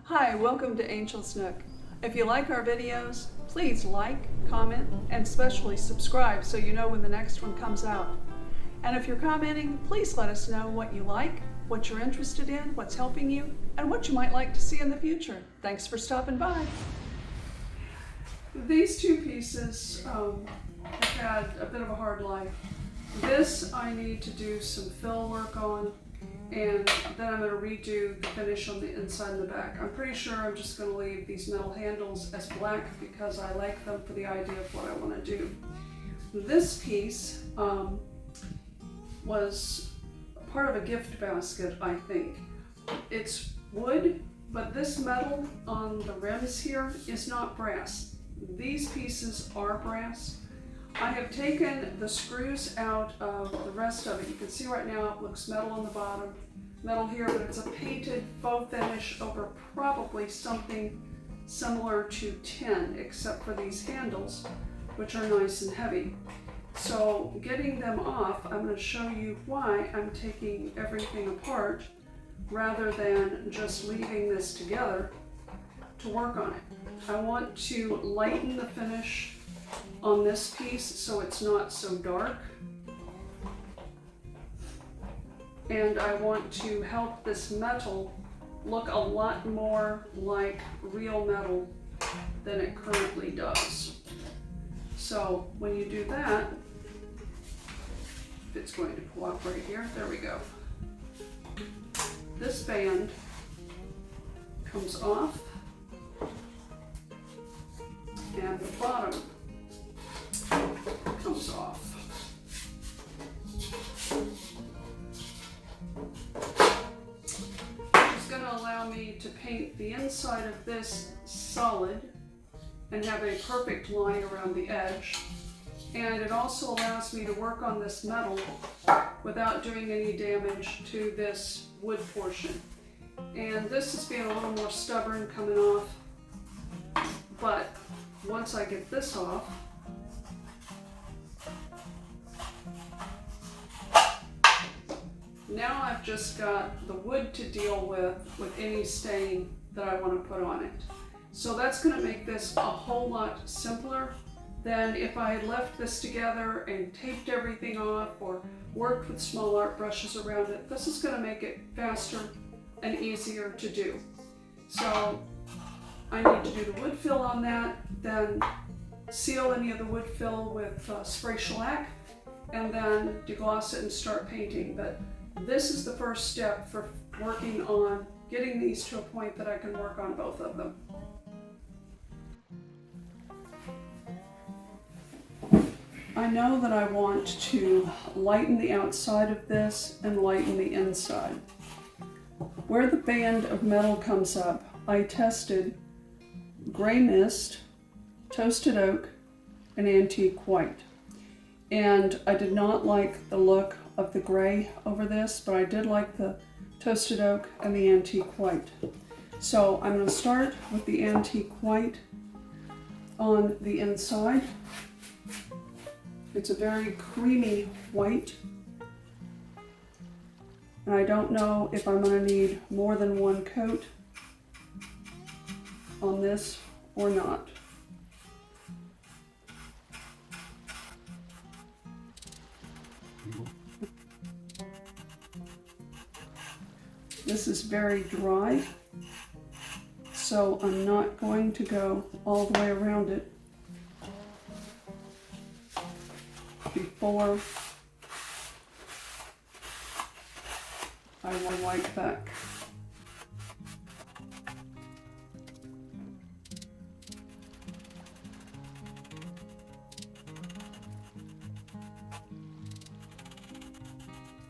Hi, welcome to Angel's Nook. If you like our videos, please like, comment, and especially subscribe so you know when the next one comes out. And if you're commenting, please let us know what you like, what you're interested in, what's helping you, and what you might like to see in the future. Thanks for stopping by. These two pieces have had a bit of a hard life. This I need to do some fill work on, and then I'm going to redo the finish on the inside and the back. I'm pretty sure I'm just going to leave these metal handles as black because I like them for the idea of what I want to do. This piece was part of a gift basket, I think. It's wood, but this metal on the rims here is not brass. These pieces are brass. I have taken the screws out of the rest of it. You can see right now it looks metal on the bottom, metal here, but it's a painted faux finish over probably something similar to tin, except for these handles, which are nice and heavy. So getting them off, I'm going to show you why I'm taking everything apart rather than just leaving this together to work on it. I want to lighten the finish on this piece so it's not so dark, and I want to help this metal look a lot more like real metal than it currently does. So when you do that, it's going to cooperate here. There we go. This band comes off, and the bottom comes off. Which is going to allow me to paint the inside of this solid and have a perfect line around the edge. And it also allows me to work on this metal without doing any damage to this wood portion. And this is being a little more stubborn coming off, but once I get this off, now I've just got the wood to deal with any stain that I want to put on it. So that's going to make this a whole lot simpler than if I had left this together and taped everything off or worked with small art brushes around it. This is going to make it faster and easier to do. So I need to do the wood fill on that, then seal any of the wood fill with spray shellac, and then degloss it and start painting. But this is the first step for working on getting these to a point that I can work on both of them. I know that I want to lighten the outside of this and lighten the inside. Where the band of metal comes up, I tested gray mist, toasted oak, and antique white. And I did not like the look of the gray over this, but I did like the toasted oak and the antique white. So I'm going to start with the antique white on the inside. It's a very creamy white, and I don't know if I'm going to need more than one coat on this or not. This is very dry, so I'm not going to go all the way around it before I wipe back.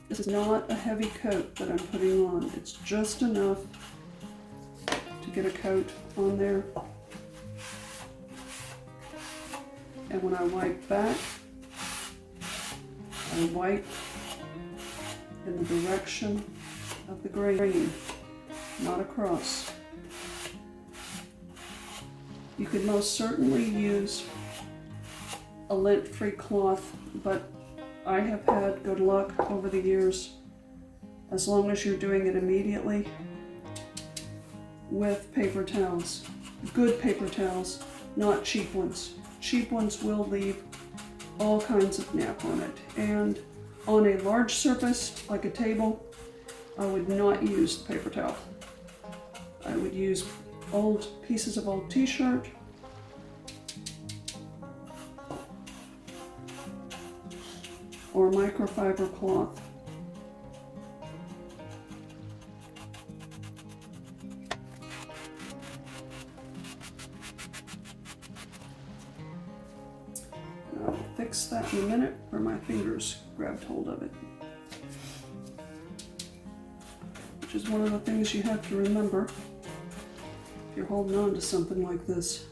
This is not a heavy coat that I'm putting on. It's just enough to get a coat on there. And when I wipe back, I wipe in the direction of the grain, not across. You could most certainly use a lint-free cloth, but I have had good luck over the years. As long as you're doing it immediately, with paper towels. Good paper towels, not cheap ones. Cheap ones will leave all kinds of nap on it. And on a large surface, like a table, I would not use the paper towel. I would use old pieces of old t-shirt, or microfiber cloth. I'll fix that in a minute where my fingers grabbed hold of it. Which is one of the things you have to remember if you're holding on to something like this.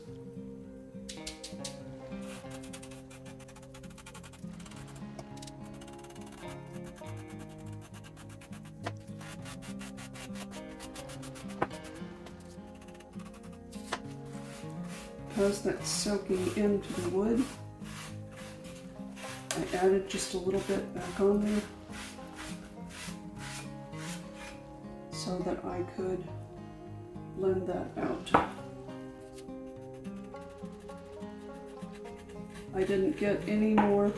Because that's soaking into the wood, I added just a little bit back on there so that I could blend that out. I didn't get any more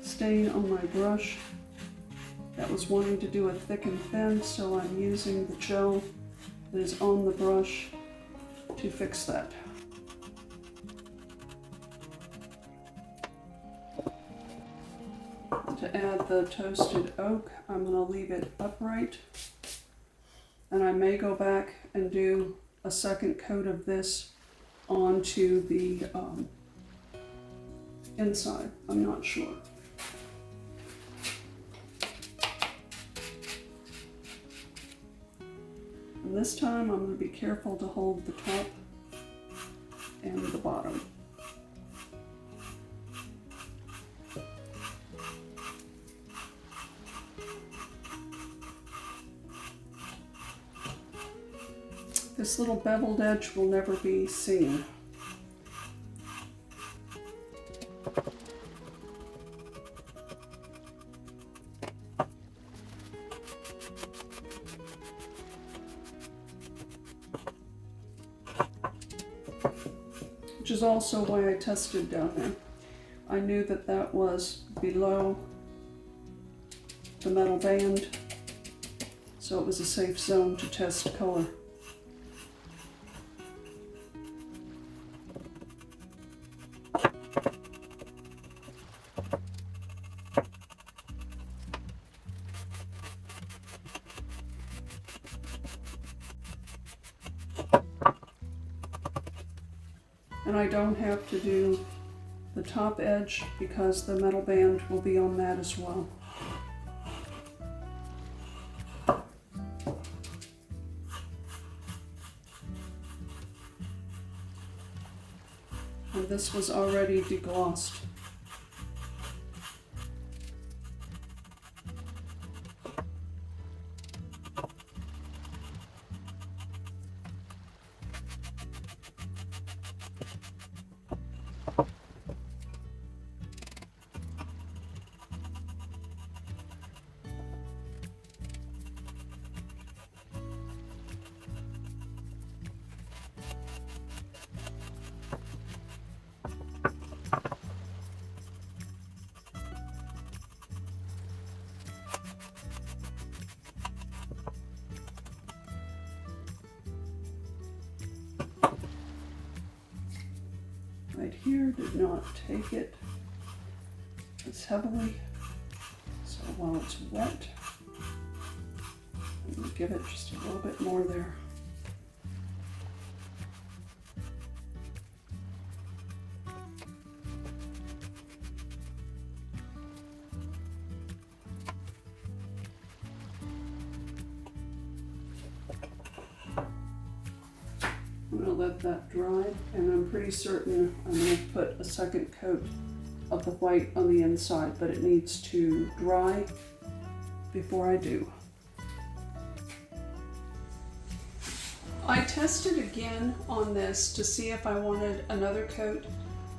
stain on my brush. That was wanting to do a thick and thin, so I'm using the gel that is on the brush to fix that. To add the toasted oak, I'm going to leave it upright, and I may go back and do a second coat of this onto the inside. I'm not sure. And this time I'm going to be careful to hold the top and the bottom. This little beveled edge will never be seen. Which is also why I tested down there. I knew that that was below the metal band, so it was a safe zone to test color. And I don't have to do the top edge because the metal band will be on that as well. And this was already deglossed. Right here did not take it as heavily, so while it's wet, I'm going to give it just a little bit more there. I'm going to let that dry, and I'm pretty certain I'm going to put a second coat of the white on the inside, but it needs to dry before I do. I tested again on this to see if I wanted another coat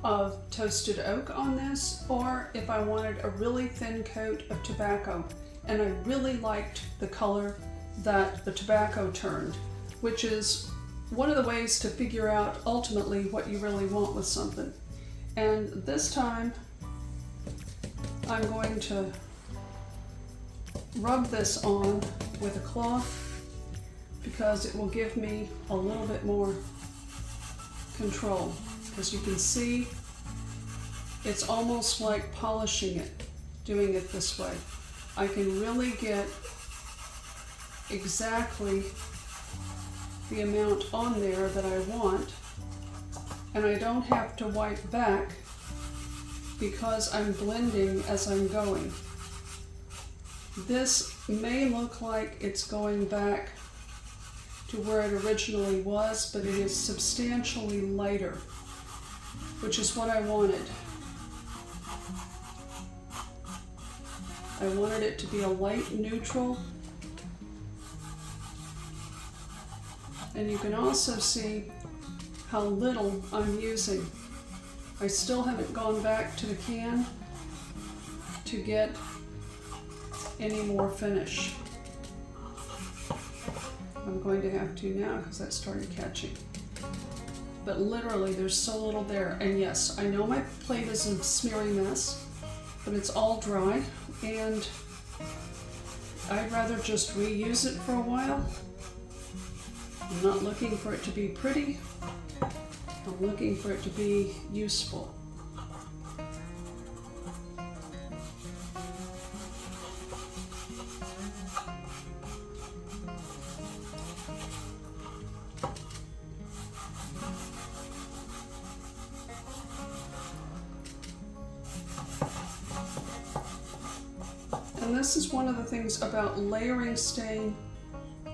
of toasted oak on this, or if I wanted a really thin coat of tobacco. and I really liked the color that the tobacco turned, which is one of the ways to figure out ultimately what you really want with something. And this time I'm going to rub this on with a cloth because it will give me a little bit more control. As you can see, it's almost like polishing it, doing it this way. I can really get exactly the amount on there that I want, and I don't have to wipe back because I'm blending as I'm going. This may look like it's going back to where it originally was, but it is substantially lighter, which is what I wanted. I wanted it to be a light neutral. And you can also see how little I'm using. I still haven't gone back to the can to get any more finish. I'm going to have to now because that started catching. But literally there's so little there. And yes, I know my plate is a smeary mess, but it's all dry and I'd rather just reuse it for a while. I'm not looking for it to be pretty, I'm looking for it to be useful. And this is one of the things about layering stain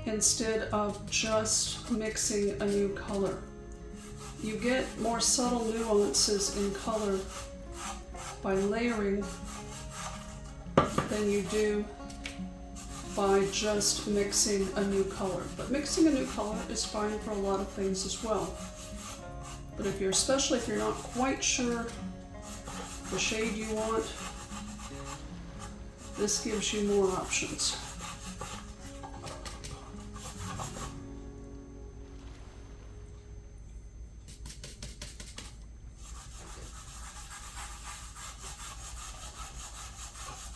instead of just mixing a new color. You get more subtle nuances in color by layering than you do by just mixing a new color. But mixing a new color is fine for a lot of things as well. But especially if you're not quite sure the shade you want, this gives you more options.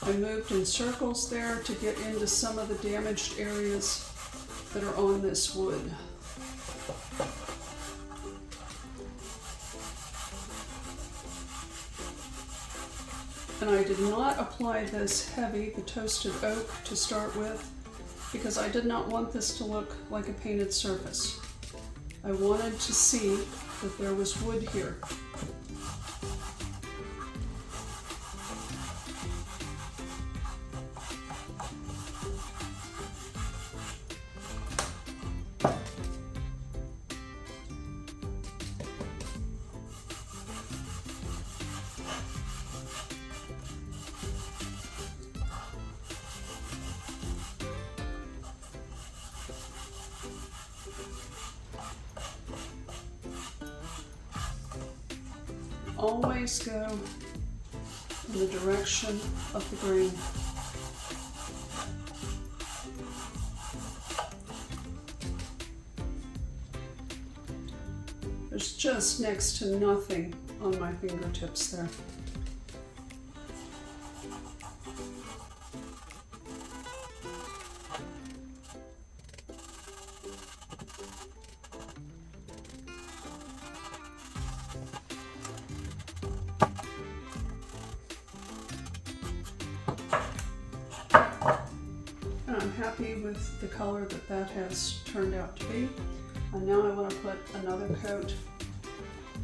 I moved in circles there to get into some of the damaged areas that are on this wood. And I did not apply this heavy, the toasted oak, to start with, because I did not want this to look like a painted surface. I wanted to see that there was wood here. Always go in the direction of the grain. There's just next to nothing on my fingertips there. Happy with the color that has turned out to be. And now I want to put another coat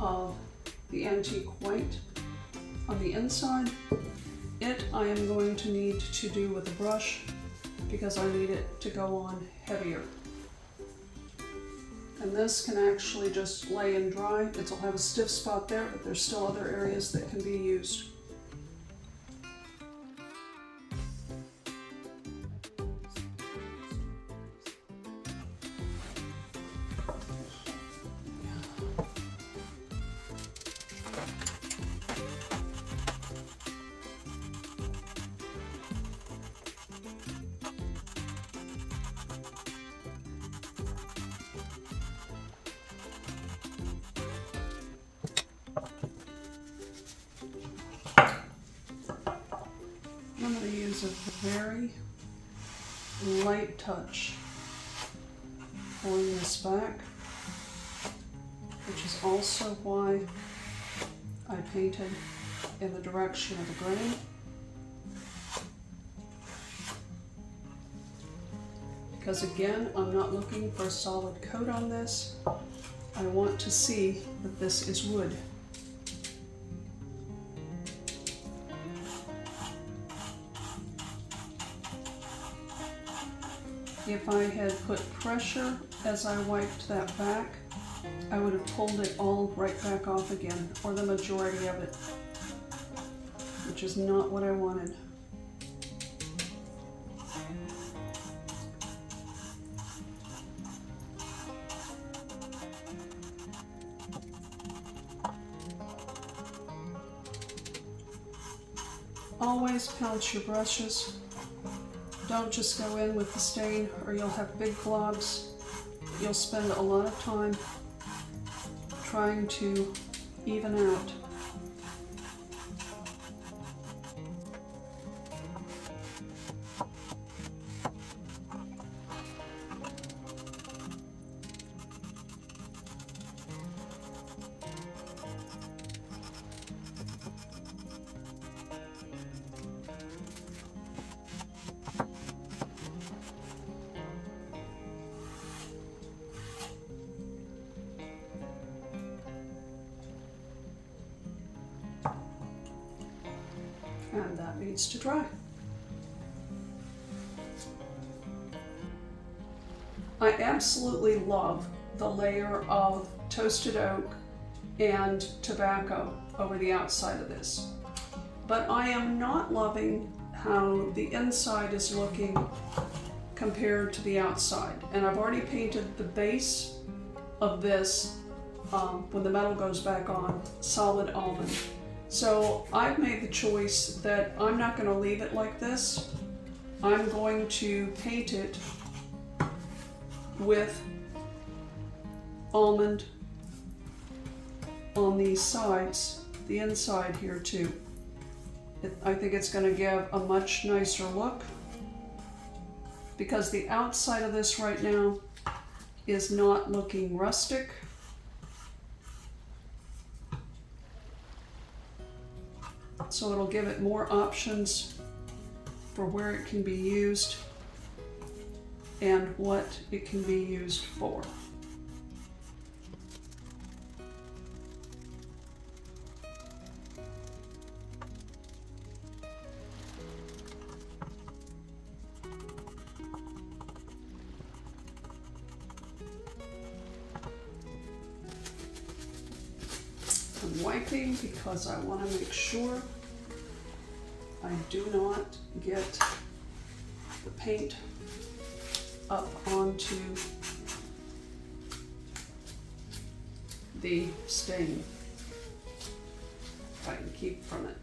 of the antique white on the inside. It I am going to need to do with a brush because I need it to go on heavier. And this can actually just lay and dry. It'll have a stiff spot there, but there's still other areas that can be used. use a very light touch pulling this back, which is also why I painted in the direction of the grain. Because again, I'm not looking for a solid coat on this. I want to see that this is wood. If I had put pressure as I wiped that back, I would have pulled it all right back off again, or the majority of it, which is not what I wanted. Always pounce your brushes. Don't just go in with the stain or you'll have big globs. You'll spend a lot of time trying to even out. And that needs to dry. I absolutely love the layer of toasted oak and tobacco over the outside of this, but I am not loving how the inside is looking compared to the outside. And I've already painted the base of this when the metal goes back on, solid almond. So I've made the choice that I'm not going to leave it like this. I'm going to paint it with almond on these sides, the inside here too. I think it's going to give a much nicer look, because the outside of this right now is not looking rustic. So it'll give it more options for where it can be used and what it can be used for. I'm wiping because I want to make sure I do not get the paint up onto the stain, if I can keep from it.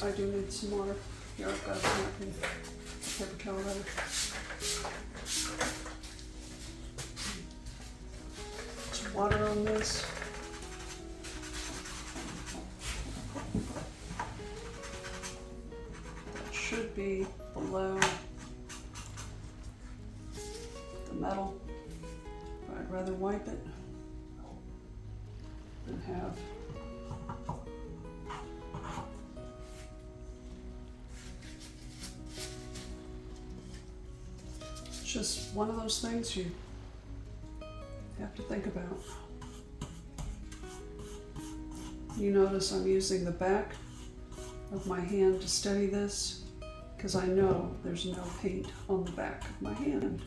I do need some water. Here, I've got a napkin, paper towel rather. Some water on this. That should be below the metal. But I'd rather wipe it than have just one of those things you have to think about. You notice I'm using the back of my hand to steady this because I know there's no paint on the back of my hand.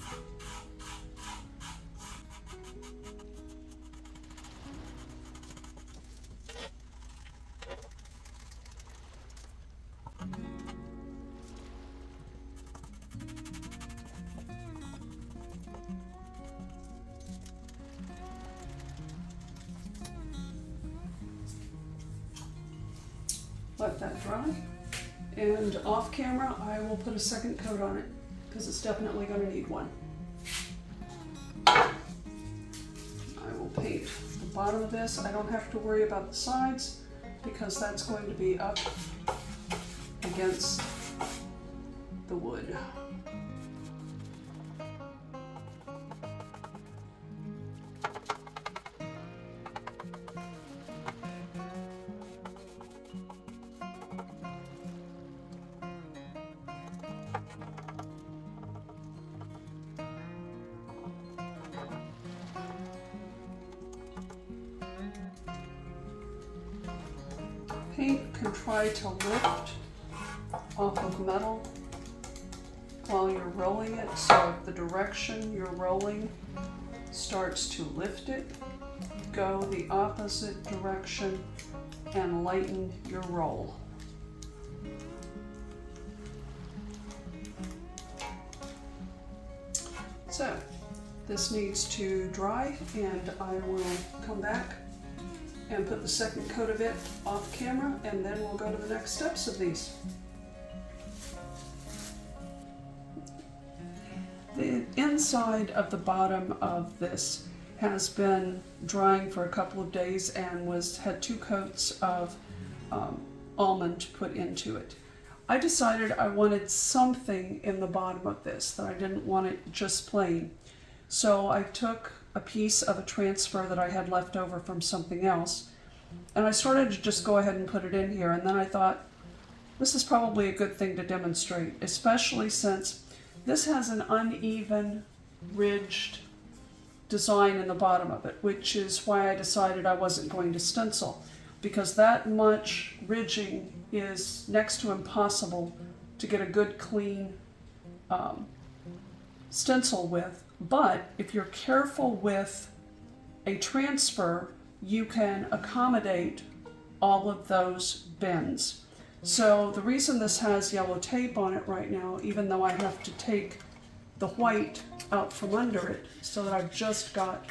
Let that dry. And off camera, I will put a second coat on it because it's definitely going to need one. I will paint the bottom of this. I don't have to worry about the sides because that's going to be up against the wood. Paint can try to lift off of metal while you're rolling it, so if the direction you're rolling starts to lift it, go the opposite direction and lighten your roll. So this needs to dry, and I will come back and put the second coat of it off camera, and then we'll go to the next steps of these. The inside of the bottom of this has been drying for a couple of days and had 2 coats of almond put into it. I decided I wanted something in the bottom of this, that I didn't want it just plain. So I took a piece of a transfer that I had left over from something else, and I started to just go ahead and put it in here, and then I thought, this is probably a good thing to demonstrate, especially since this has an uneven, ridged design in the bottom of it, which is why I decided I wasn't going to stencil, because that much ridging is next to impossible to get a good, clean stencil with. But if you're careful with a transfer, you can accommodate all of those bends. So the reason this has yellow tape on it right now, even though I have to take the white out from under it so that I've just got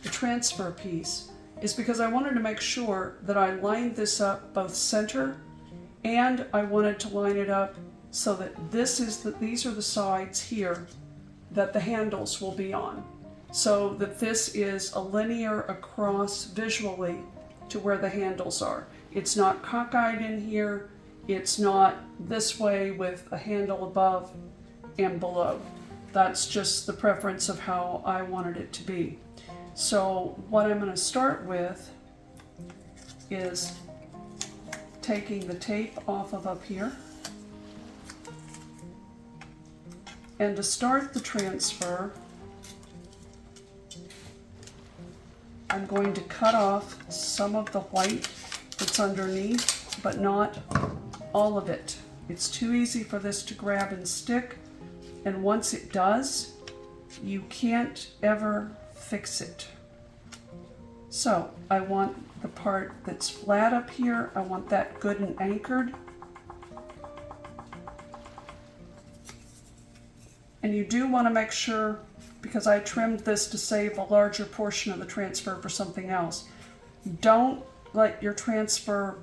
the transfer piece, is because I wanted to make sure that I lined this up both center, and I wanted to line it up so that these are the sides here that the handles will be on, so that this is a linear across visually to where the handles are. It's not cockeyed in here. It's not this way with a handle above and below. That's just the preference of how I wanted it to be. So what I'm going to start with is taking the tape off of up here. And to start the transfer, I'm going to cut off some of the white that's underneath, but not all of it. It's too easy for this to grab and stick, and once it does, you can't ever fix it. So I want the part that's flat up here, I want that good and anchored. And you do want to make sure, because I trimmed this to save a larger portion of the transfer for something else, don't let your transfer,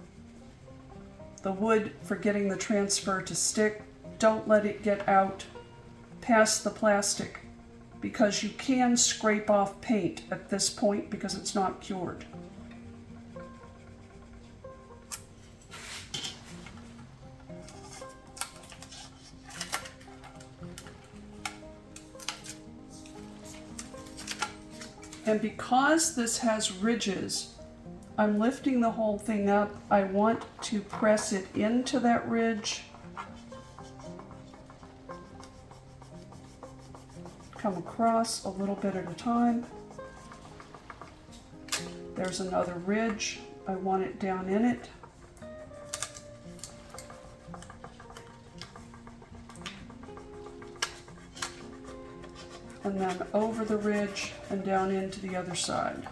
the wood for getting the transfer to stick, don't let it get out past the plastic, because you can scrape off paint at this point because it's not cured. And because this has ridges, I'm lifting the whole thing up. I want to press it into that ridge. Come across a little bit at a time. There's another ridge. I want it down in it. And then over the ridge and down into the other side.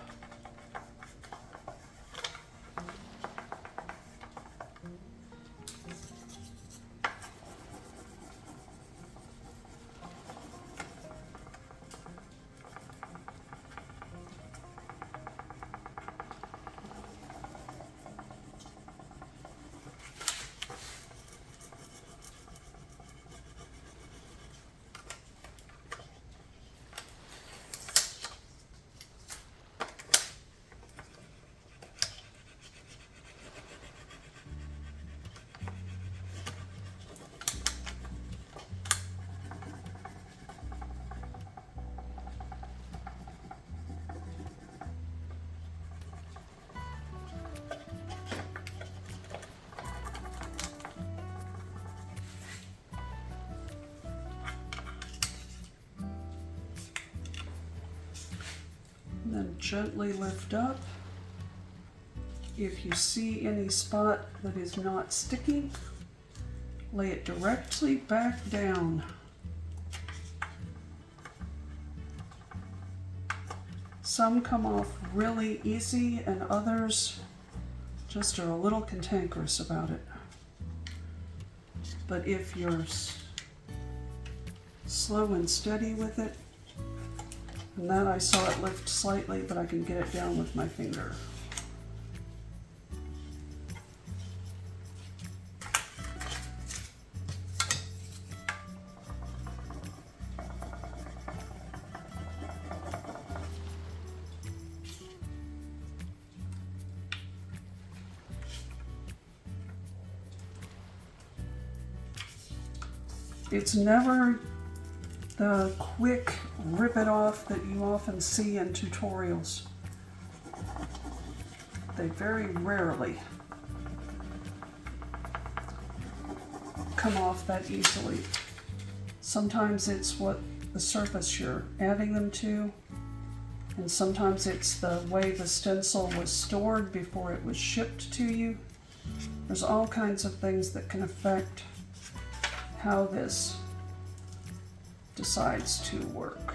gently lift up. If you see any spot that is not sticky, lay it directly back down. Some come off really easy and others just are a little cantankerous about it. But if you're slow and steady with it, and that I saw it lift slightly, but I can get it down with my finger. It's never the quick rip it off that you often see in tutorials. They very rarely come off that easily. Sometimes it's what the surface you're adding them to, and sometimes it's the way the stencil was stored before it was shipped to you. There's all kinds of things that can affect how this decides to work.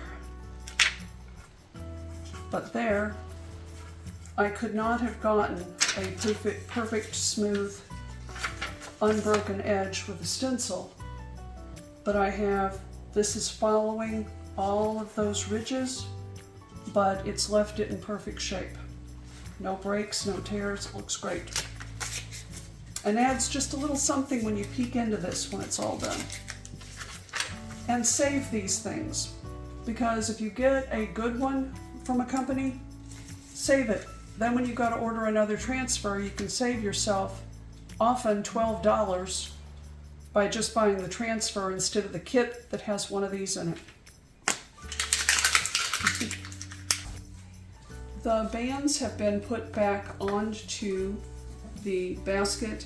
But there, I could not have gotten a perfect smooth, unbroken edge with a stencil, but I have, this is following all of those ridges, but it's left it in perfect shape. No breaks, no tears, it looks great. And adds just a little something when you peek into this when it's all done. And save these things, because if you get a good one from a company, save it. Then when you got to order another transfer, you can save yourself often $12 by just buying the transfer instead of the kit that has one of these in it. The bands have been put back onto the basket,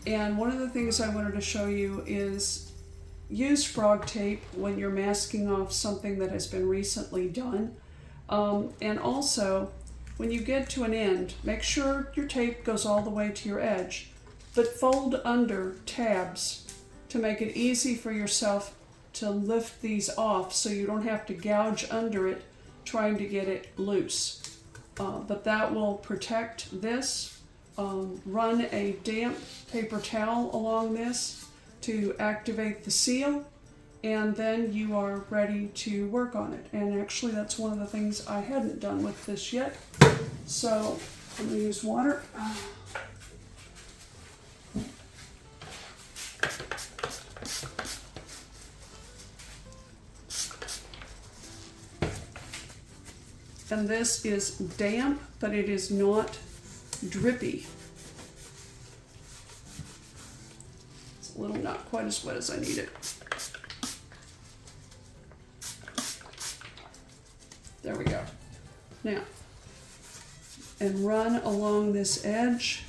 and one of the things I wanted to show you is use frog tape when you're masking off something that has been recently done, and also when you get to an end, make sure your tape goes all the way to your edge, but fold under tabs to make it easy for yourself to lift these off so you don't have to gouge under it trying to get it loose. But that will protect this. Run a damp paper towel along this to activate the seal, and then you are ready to work on it. And actually that's one of the things I hadn't done with this yet. So I'm going to use water. And this is damp, but it is not drippy. It's a little not quite as wet as I need it. There we go. Now, and run along this edge.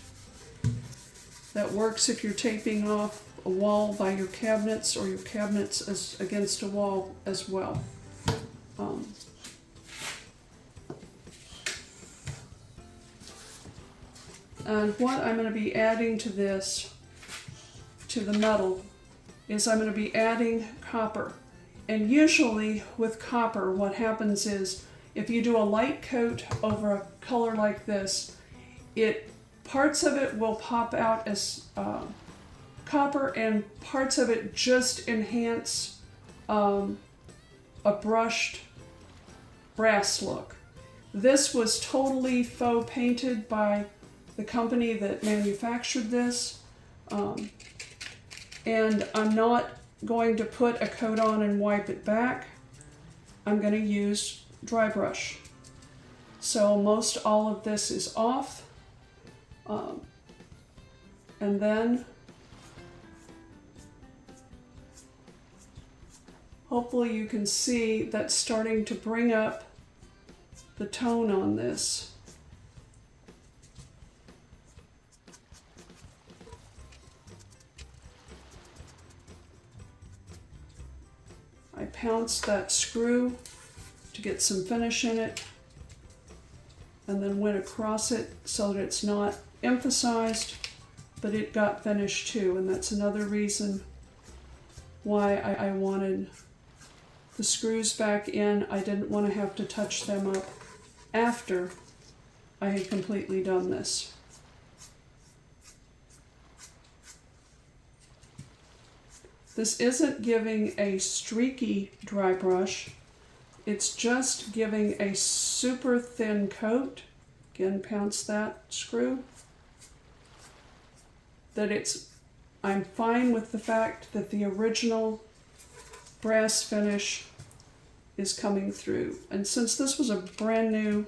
That works if you're taping off a wall by your cabinets or your cabinets as against a wall as well. And what I'm going to be adding to this, to the metal, is I'm going to be adding copper. And usually with copper, what happens is if you do a light coat over a color like this, parts of it will pop out as copper, and parts of it just enhance a brushed brass look. This was totally faux painted by the company that manufactured this, and I'm not going to put a coat on and wipe it back. I'm going to use dry brush. So most all of this is off, and then hopefully you can see that's starting to bring up the tone on this. I pounced that screw to get some finish in it, and then went across it so that it's not emphasized, but it got finished too. And that's another reason why I wanted the screws back in. I didn't want to have to touch them up after I had completely done this. This isn't giving a streaky dry brush. It's just giving a super thin coat. Again, pounce that screw. I'm fine with the fact that the original brass finish is coming through. And since this was a brand new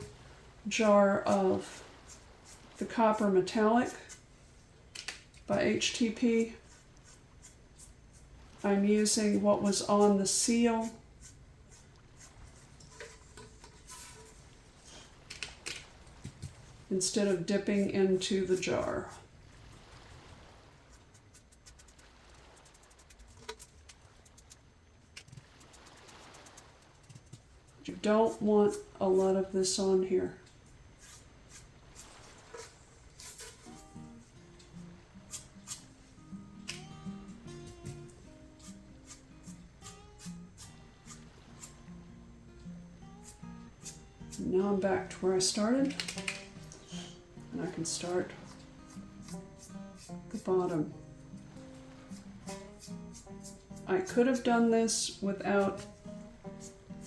jar of the copper metallic by HTP, I'm using what was on the seal instead of dipping into the jar. You don't want a lot of this on here. And now I'm back to where I started, and I can start the bottom. I could have done this without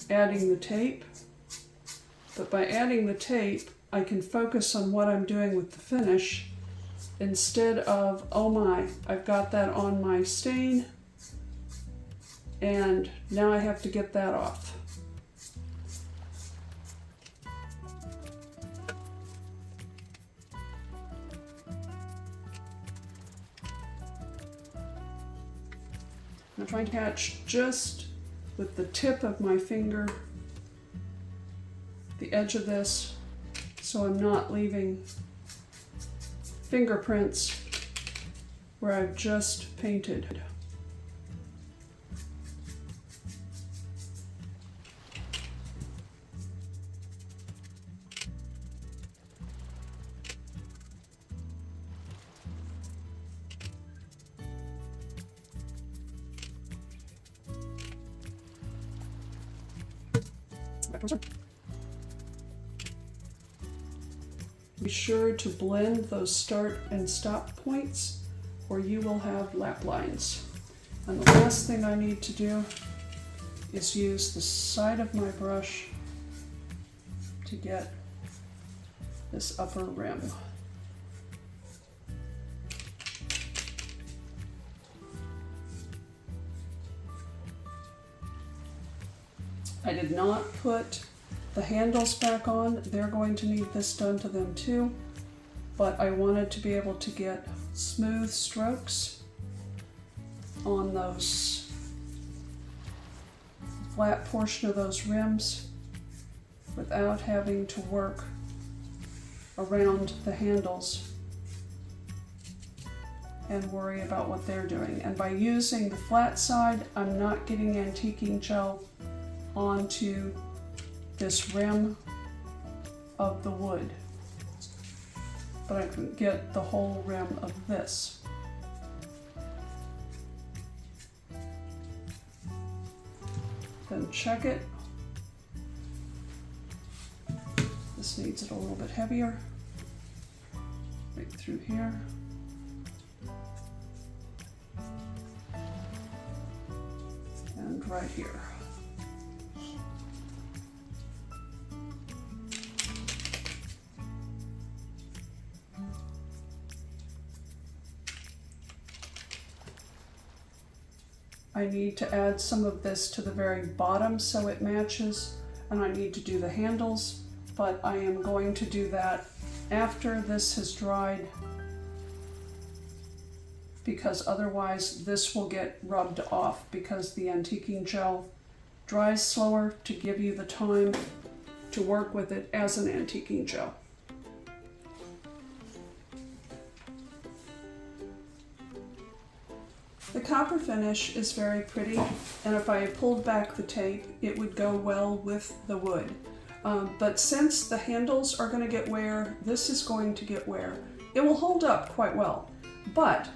adding the tape, but by adding the tape I can focus on what I'm doing with the finish instead of, oh my, I've got that on my stain and now I have to get that off. I'm trying to catch just with the tip of my finger the edge of this so I'm not leaving fingerprints where I've just painted. Be sure to blend those start and stop points or you will have lap lines. And the last thing I need to do is use the side of my brush to get this upper rim. I did not put the handles back on. They're going to need this done to them too, but I wanted to be able to get smooth strokes on those flat portion of those rims without having to work around the handles and worry about what they're doing. And by using the flat side, I'm not getting antiquing gel onto this rim of the wood, but I can get the whole rim of this. Then check it. This needs it a little bit heavier. Right through here. And right here. I need to add some of this to the very bottom so it matches, and I need to do the handles, but I am going to do that after this has dried because otherwise this will get rubbed off because the antiquing gel dries slower to give you the time to work with it as an antiquing gel. The copper finish is very pretty, and if I pulled back the tape, it would go well with the wood. But since the handles are going to get wear, this is going to get wear. It will hold up quite well, but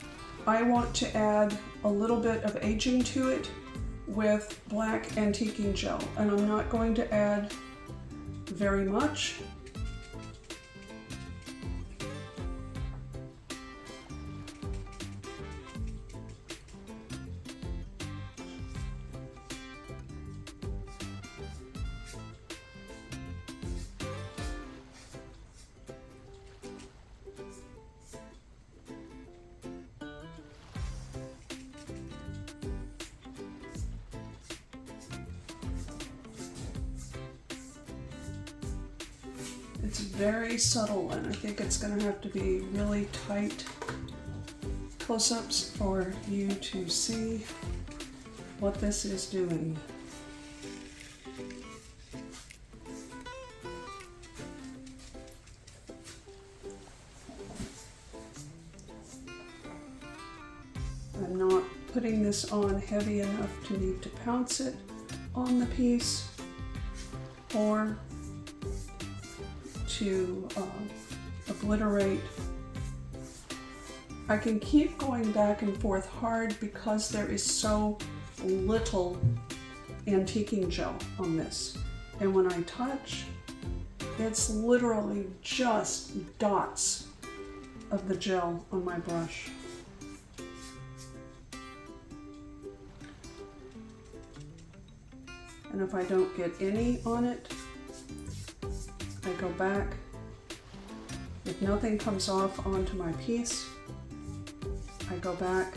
I want to add a little bit of aging to it with black antiquing gel, and I'm not going to add very much. It's very subtle, and I think it's going to have to be really tight close-ups for you to see what this is doing. I'm not putting this on heavy enough to need to pounce it on the piece or to obliterate. I can keep going back and forth hard because there is so little antiquing gel on this. And when I touch, it's literally just dots of the gel on my brush. And if I don't get any on it, I go back. If nothing comes off onto my piece, I go back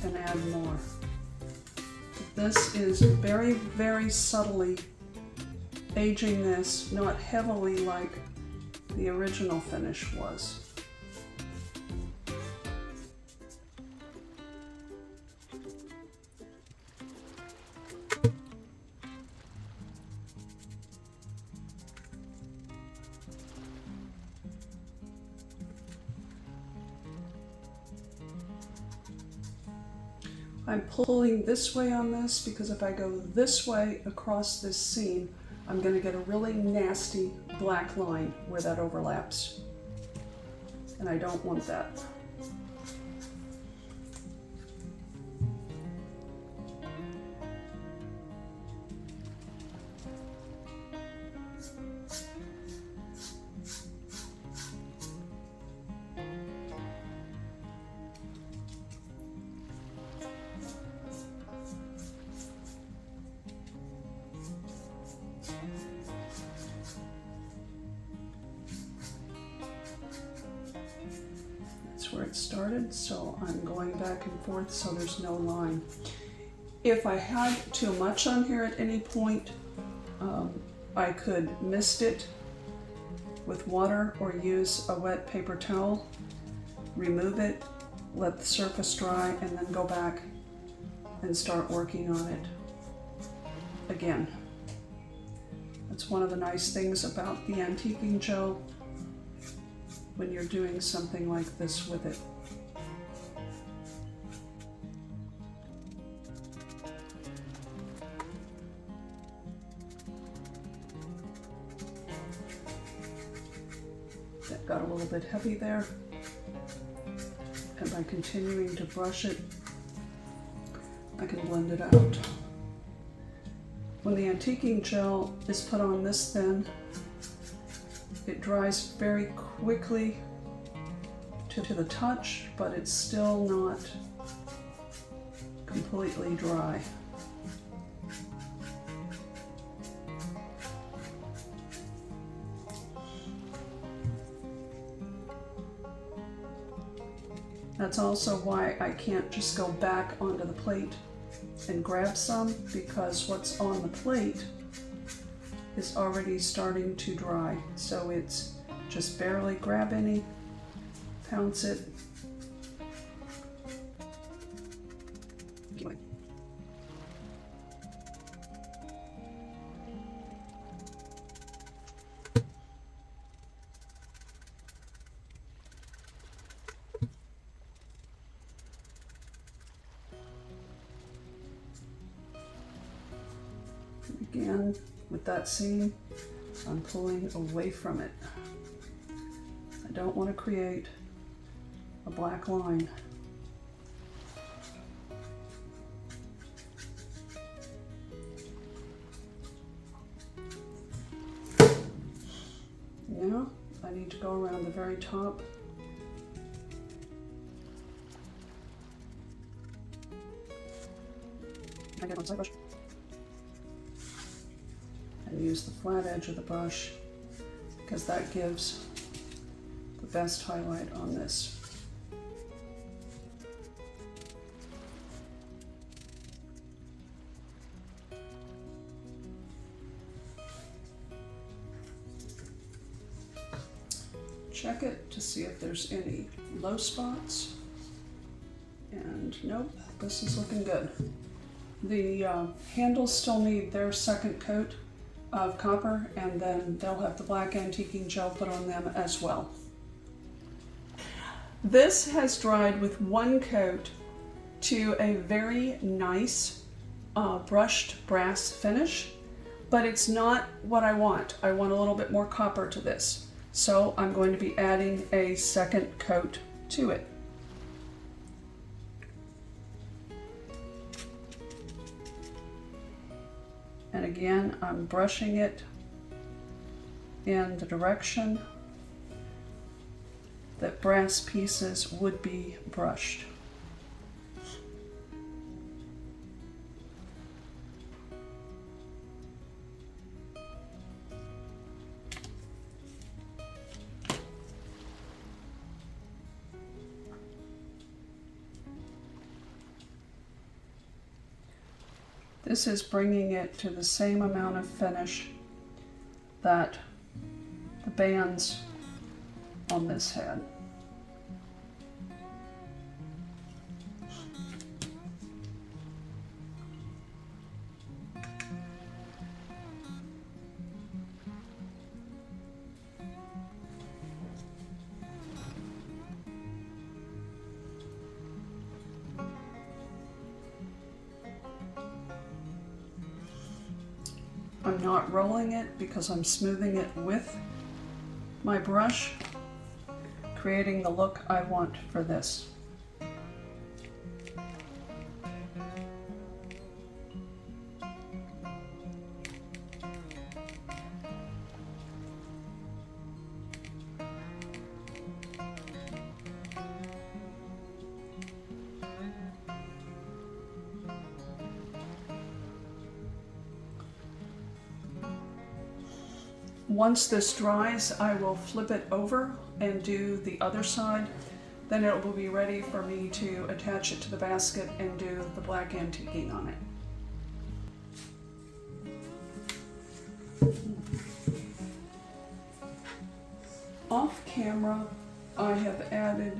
and add more. This is very, very subtly aging this, not heavily like the original finish was. I'm pulling this way on this because if I go this way across this seam, I'm going to get a really nasty black line where that overlaps. And I don't want that. Where it started, so I'm going back and forth so there's no line. If I had too much on here at any point, I could mist it with water or use a wet paper towel, remove it, let the surface dry, and then go back and start working on it again. That's one of the nice things about the antiquing gel when you're doing something like this with it. That got a little bit heavy there, and by continuing to brush it, I can blend it out. When the antiquing gel is put on this thin, it dries very quickly to the touch, but it's still not completely dry. That's also why I can't just go back onto the plate and grab some, because what's on the plate is already starting to dry. So it's just barely grab any, pounce it. Again, with that seam, I'm pulling away from it. I don't want to create a black line. Now I need to go around the very top. I get on the side brush and use the flat edge of the brush because that gives the best highlight on this. Check it to see if there's any low spots, and nope, this is looking good. The handles still need their second coat of copper, and then they'll have the black antiquing gel put on them as well. This has dried with one coat to a very nice brushed brass finish, but it's not what I want. I want a little bit more copper to this. So I'm going to be adding a second coat to it. And again, I'm brushing it in the direction that brass pieces would be brushed. This is bringing it to the same amount of finish that the bands on this had. I'm not rolling it because I'm smoothing it with my brush, creating the look I want for this. Once this dries, I will flip it over and do the other side. Then it will be ready for me to attach it to the basket and do the black antiquing on it. Off camera, I have added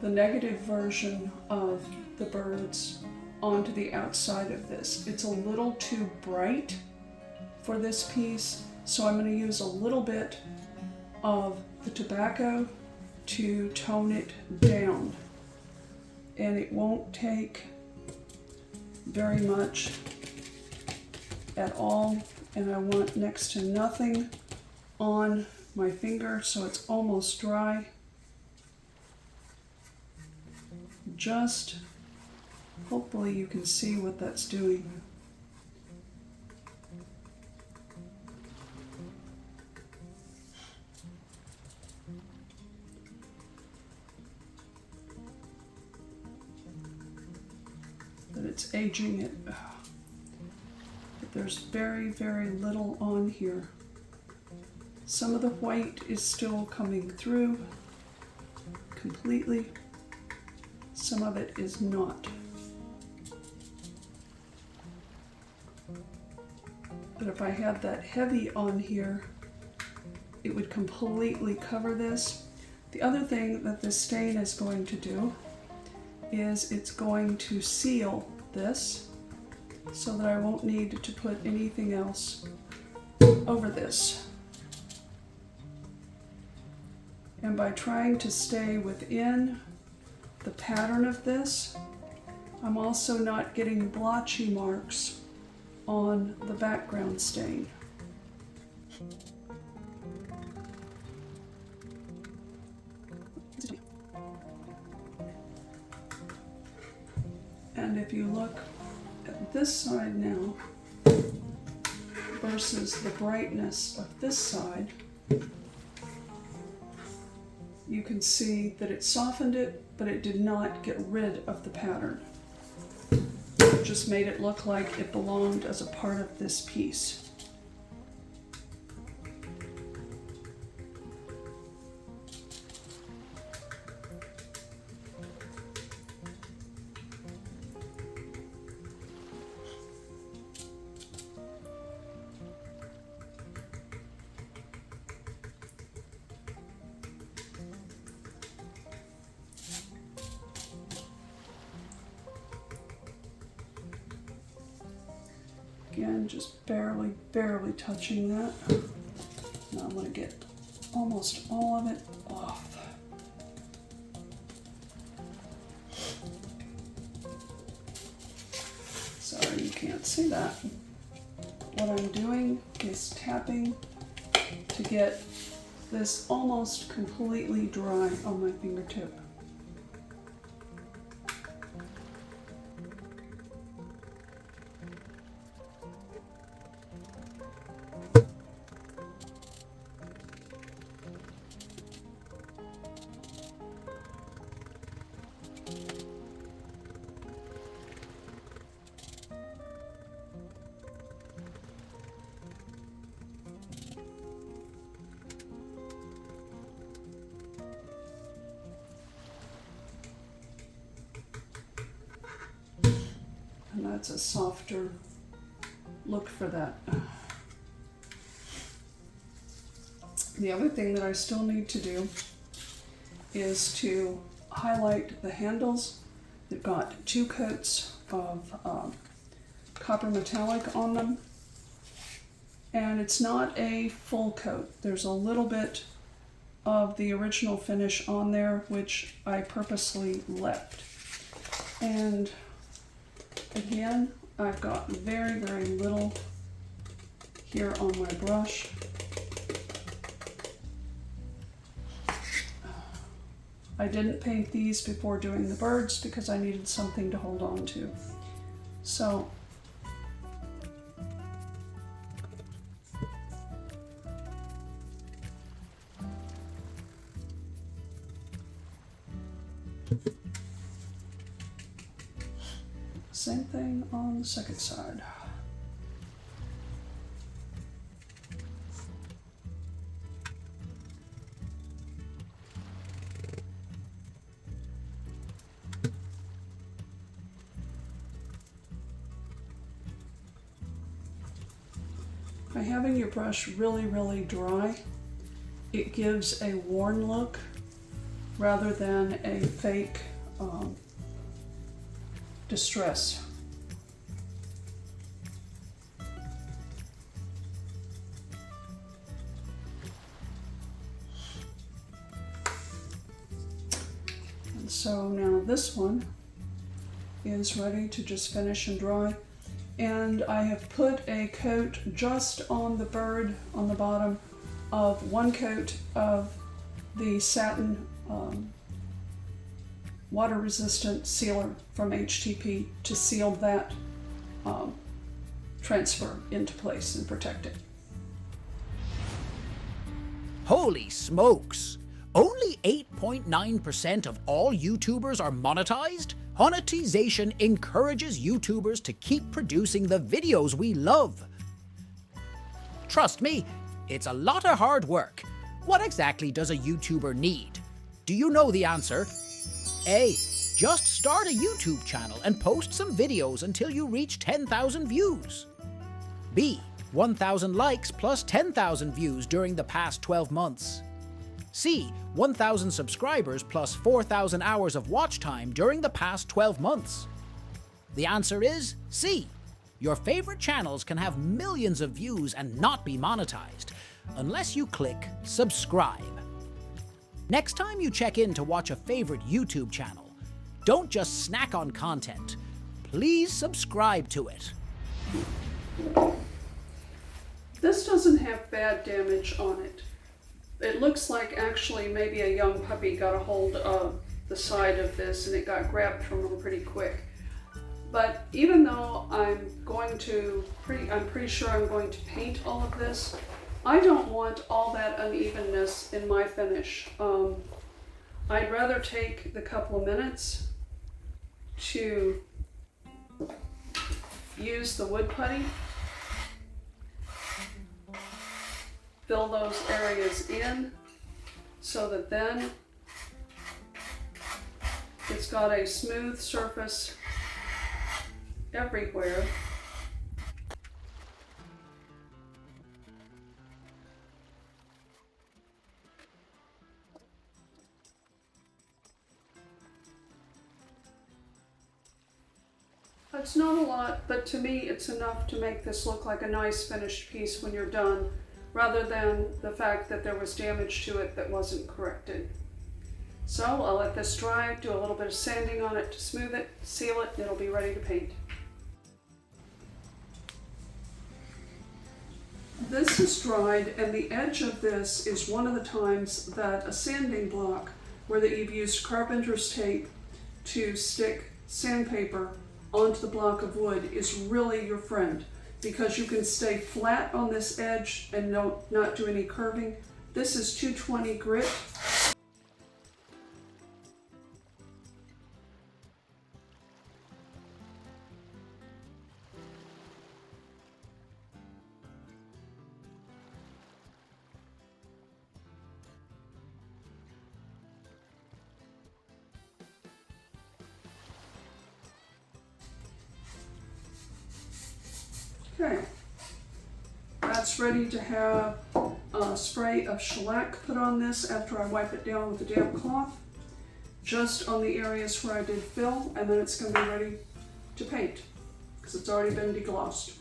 the negative version of the birds onto the outside of this. It's a little too bright for this piece. So I'm going to use a little bit of the tobacco to tone it down. And it won't take very much at all. And I want next to nothing on my finger, so it's almost dry. Just, hopefully you can see what that's doing. It's aging it, but there's very, very little on here. Some of the white is still coming through completely. Some of it is not. But if I had that heavy on here, it would completely cover this. The other thing that this stain is going to do is it's going to seal this so that I won't need to put anything else over this. And by trying to stay within the pattern of this, I'm also not getting blotchy marks on the background stain. And if you look at this side now versus the brightness of this side, you can see that it softened it, but it did not get rid of the pattern. It just made it look like it belonged as a part of this piece. Again, just barely touching that. Now I'm going to get almost all of it off. Sorry, you can't see that. What I'm doing is tapping to get this almost completely dry on my fingertip. And that's a softer look for that. The other thing that I still need to do is to highlight the handles. They've got 2 coats of copper metallic on them. And it's not a full coat. There's a little bit of the original finish on there, which I purposely left. And again, I've got very little here on my brush. I didn't paint these before doing the birds because I needed something to hold on to. So same thing on the second side. By having your brush really dry, it gives a worn look rather than a fake distress. And so now this one is ready to just finish and dry. And I have put a coat just on the bird on the bottom of 1 coat of the satin water resistant sealer from HTP to seal that transfer into place and protect it. Holy smokes! Only 8.9% of all YouTubers are monetized? Monetization encourages YouTubers to keep producing the videos we love. Trust me, it's a lot of hard work. What exactly does a YouTuber need? Do you know the answer? A. Just start a YouTube channel and post some videos until you reach 10,000 views. B. 1,000 likes plus 10,000 views during the past 12 months. C. 1,000 subscribers plus 4,000 hours of watch time during the past 12 months. The answer is C. Your favorite channels can have millions of views and not be monetized, unless you click subscribe. Next time you check in to watch a favorite YouTube channel, don't just snack on content. Please subscribe to it. This doesn't have bad damage on it. It looks like actually maybe a young puppy got a hold of the side of this and it got grabbed from them pretty quick. But even though I'm pretty sure I'm going to paint all of this, I don't want all that unevenness in my finish. I'd rather take the couple of minutes to use the wood putty, fill those areas in so that then it's got a smooth surface everywhere. It's not a lot, but to me it's enough to make this look like a nice finished piece when you're done, rather than the fact that there was damage to it that wasn't corrected. So I'll let this dry, do a little bit of sanding on it to smooth it, seal it, and it'll be ready to paint. This is dried, and the edge of this is one of the times that a sanding block where that you've used carpenter's tape to stick sandpaper onto the block of wood is really your friend, because you can stay flat on this edge and not do any curving. This is 220 grit. Okay, that's ready to have a spray of shellac put on this after I wipe it down with a damp cloth, just on the areas where I did fill, and then it's going to be ready to paint because it's already been deglossed.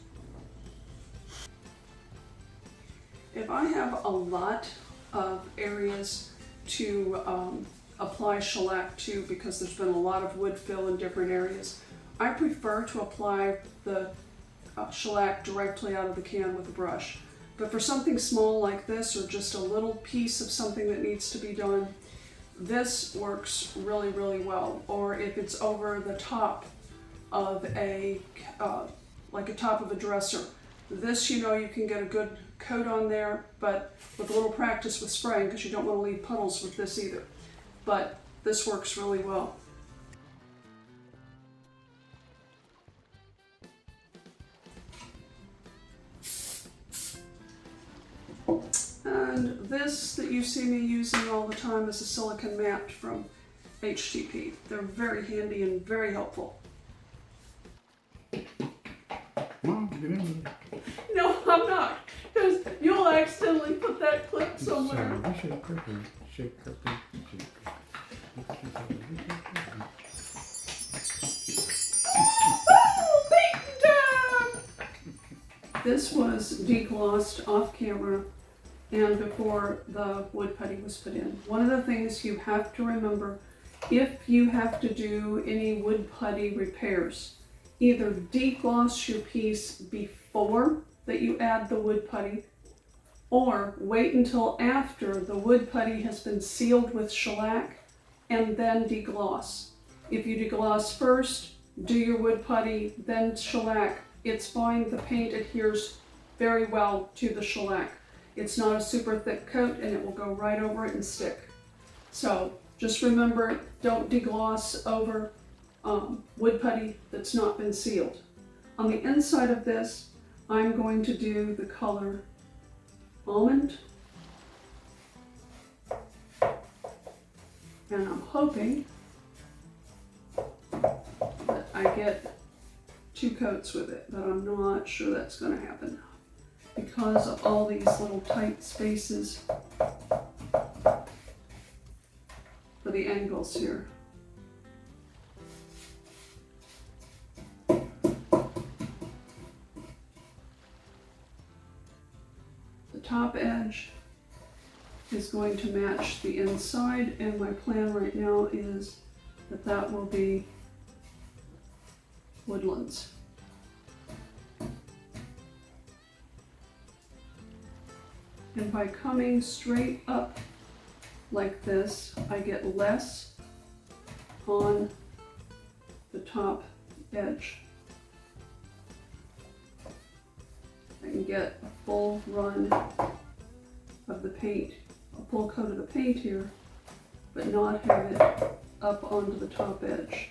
If I have a lot of areas to apply shellac to, because there's been a lot of wood fill in different areas, I prefer to apply the shellac directly out of the can with a brush. But for something small like this, or just a little piece of something that needs to be done, this works really, really well. Or if it's over the top of like a top of a dresser, this, you know, you can get a good coat on there, but with a little practice with spraying, because you don't want to leave puddles with this either. But this works really well. And this that you see me using all the time is a silicone mat from HTP. They're very handy and very helpful. Mom, get in there. No, I'm not, because you'll accidentally put that clip somewhere. Sorry, shake carefully. Shake carefully. This was deglossed off camera and before the wood putty was put in. One of the things you have to remember, if you have to do any wood putty repairs, either degloss your piece before that you add the wood putty, or wait until after the wood putty has been sealed with shellac and then degloss. If you degloss first, do your wood putty, then shellac, it's fine. The paint adheres very well to the shellac. It's not a super thick coat and it will go right over it and stick. So just remember, don't degloss over wood putty that's not been sealed. On the inside of this, I'm going to do the color Almond. And I'm hoping that I get 2 coats with it, but I'm not sure that's going to happen because of all these little tight spaces for the angles here. The top edge is going to match the inside, and my plan right now is that that will be Woodlands. And by coming straight up like this, I get less on the top edge. I can get a full run of the paint, a full coat of the paint here, but not have it up onto the top edge.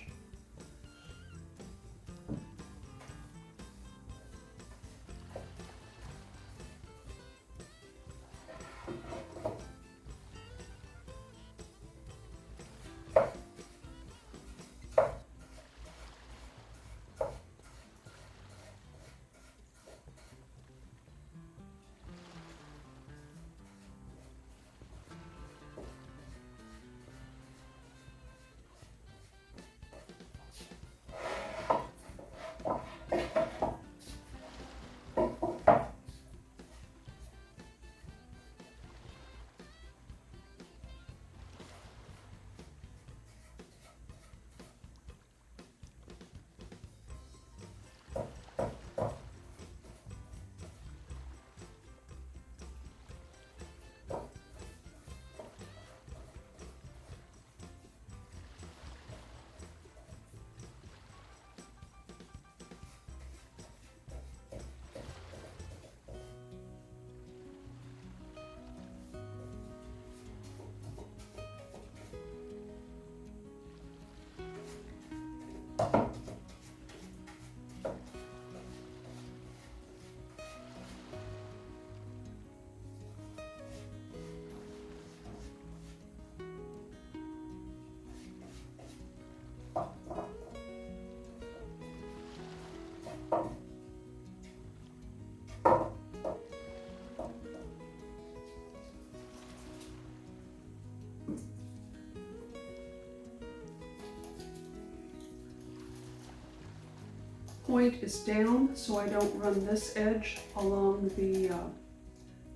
Point is down, so I don't run this edge along the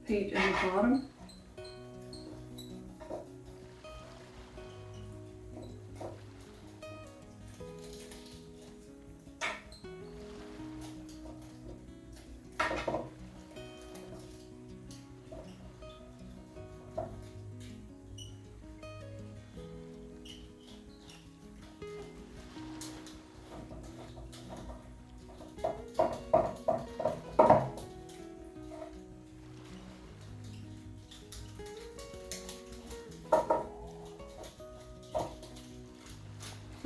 paint in the bottom.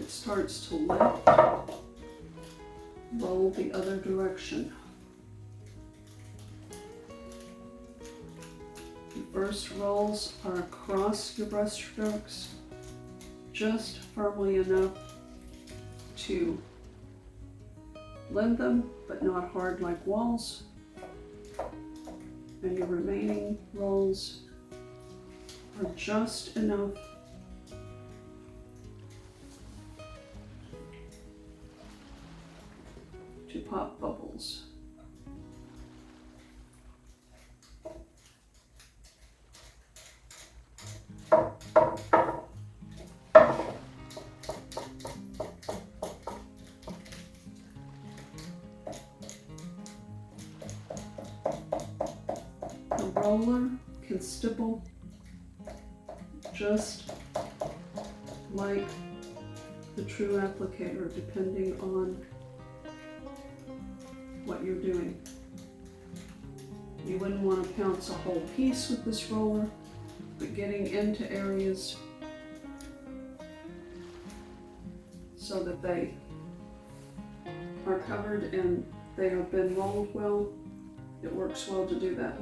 Starts to lift, roll the other direction. The first rolls are across your brush strokes, just firmly enough to blend them, but not hard like walls. And your remaining rolls are just enough to pop bubbles. The roller can stipple just like the true applicator, depending on what you're doing. You wouldn't want to pounce a whole piece with this roller, but getting into areas so that they are covered and they have been rolled well, it works well to do that.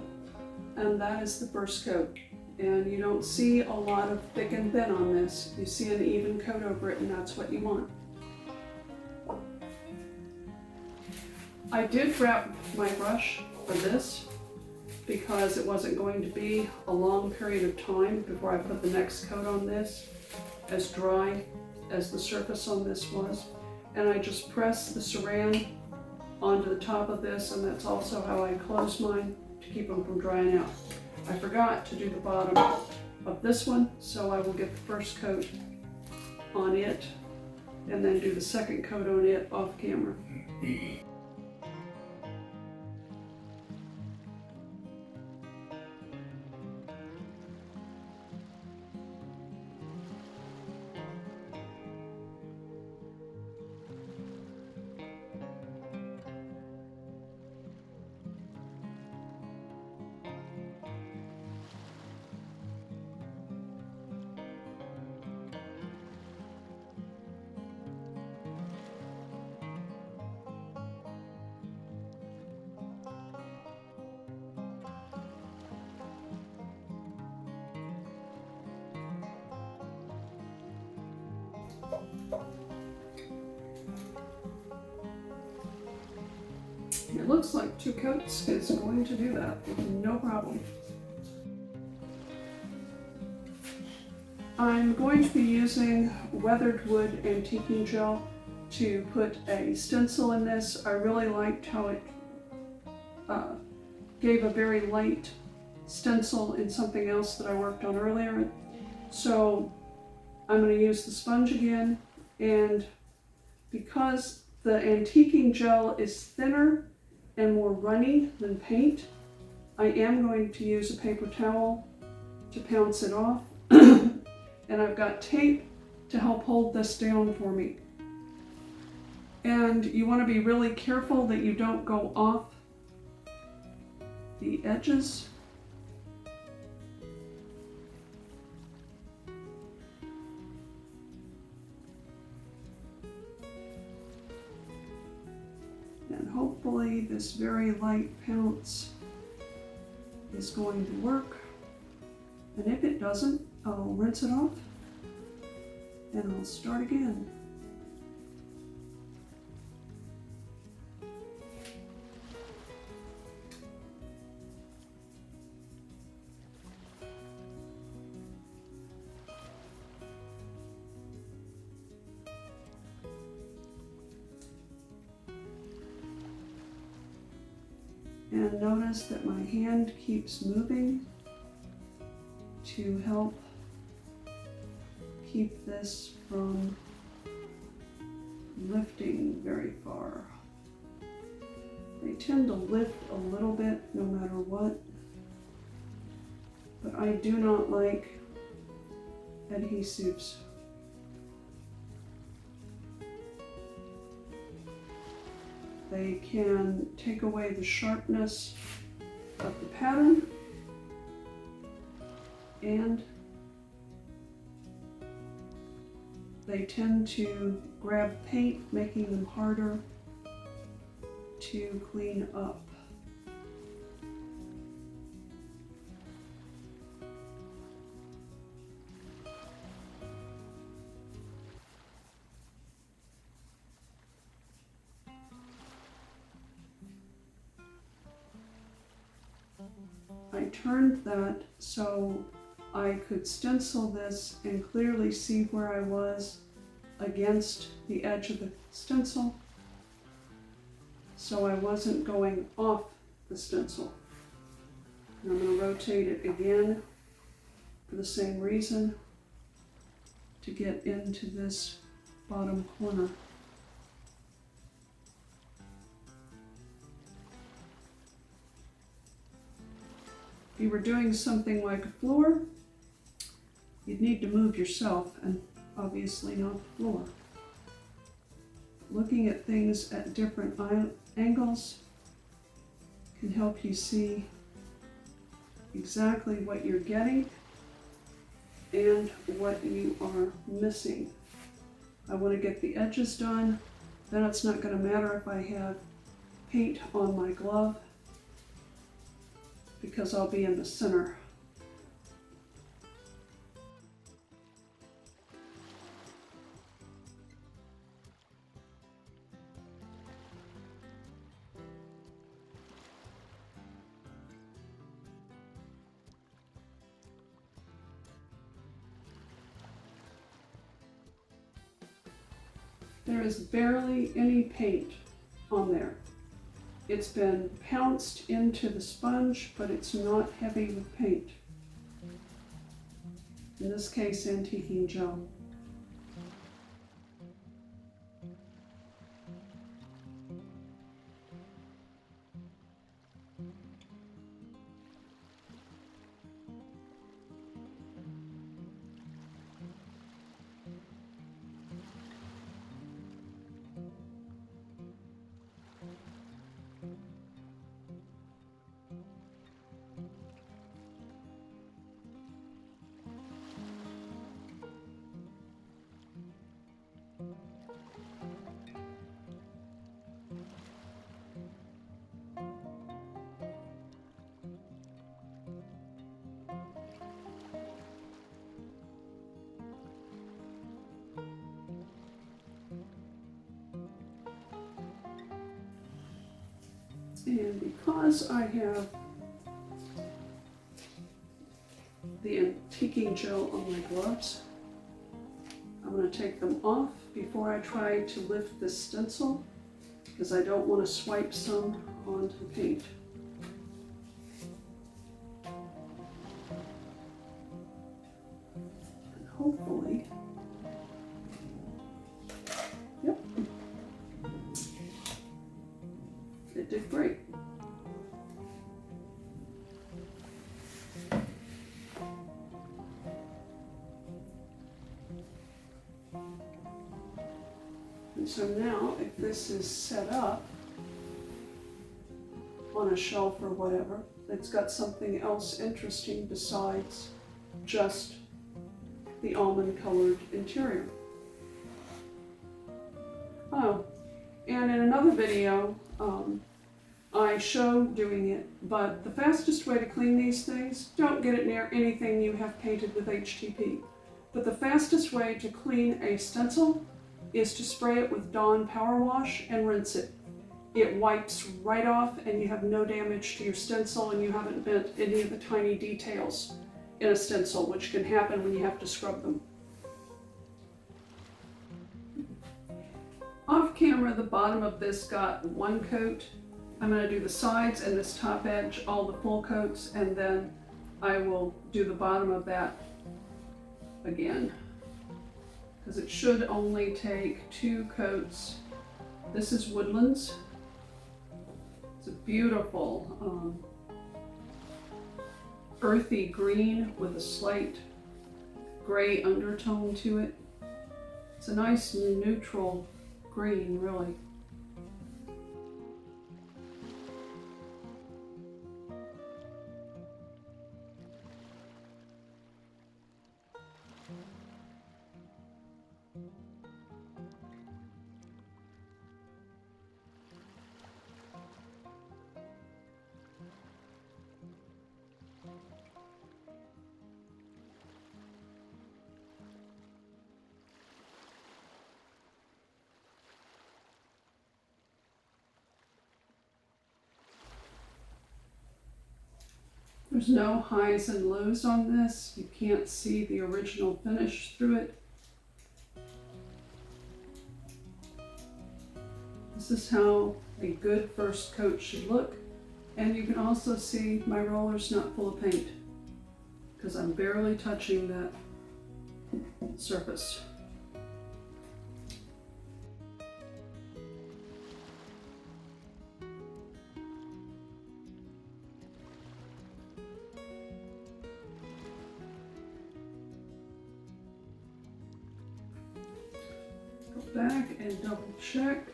And that is the first coat. And you don't see a lot of thick and thin on this. You see an even coat over it, and that's what you want. I did wrap my brush for this because it wasn't going to be a long period of time before I put the next coat on this, as dry as the surface on this was. And I just pressed the saran onto the top of this, and that's also how I close mine to keep them from drying out. I forgot to do the bottom of this one, so I will get the first coat on it and then do the second coat on it off camera. It looks like 2 coats is going to do that, no problem. I'm going to be using weathered wood antiquing gel to put a stencil in this. I really liked how it gave a very light stencil in something else that I worked on earlier. So I'm going to use the sponge again, and because the antiquing gel is thinner and more runny than paint, I am going to use a paper towel to pounce it off. And I've got tape to help hold this down for me. And you want to be really careful that you don't go off the edges. And hopefully this very light pounce is going to work. And if it doesn't, I'll rinse it off and I'll start again. And notice that my hand keeps moving to help keep this from lifting very far. They tend to lift a little bit no matter what, but I do not like adhesives. They can take away the sharpness of the pattern, and they tend to grab paint, making them harder to clean up. I turned that so I could stencil this and clearly see where I was against the edge of the stencil, so I wasn't going off the stencil. And I'm going to rotate it again for the same reason, to get into this bottom corner. If you were doing something like a floor, you'd need to move yourself and obviously not the floor. Looking at things at different angles can help you see exactly what you're getting and what you are missing. I want to get the edges done, then it's not going to matter if I have paint on my glove, because I'll be in the center. There is barely any paint on there. It's been pounced into the sponge, but it's not heavy with paint. In this case, antiquing gel. And because I have the antiquing gel on my gloves, I'm going to take them off before I try to lift this stencil, because I don't want to swipe some onto the paint. And hopefully, yep, it did great. And so now, if this is set up on a shelf or whatever, it's got something else interesting besides just the almond colored interior. Oh, and in another video, I showed doing it, but the fastest way to clean these things, don't get it near anything you have painted with HTP, but the fastest way to clean a stencil is to spray it with Dawn Power Wash and rinse it. It wipes right off and you have no damage to your stencil, and you haven't bent any of the tiny details in a stencil, which can happen when you have to scrub them. Off camera, the bottom of this got one coat. I'm going to do the sides and this top edge, all the full coats, and then I will do the bottom of that again, because it should only take 2 coats. This is Woodlands. It's a beautiful earthy green with a slight gray undertone to it. It's a nice neutral green, really. There's no highs and lows on this. You can't see the original finish through it. This is how a good first coat should look. And you can also see my roller's not full of paint, because I'm barely touching that surface. Back and double check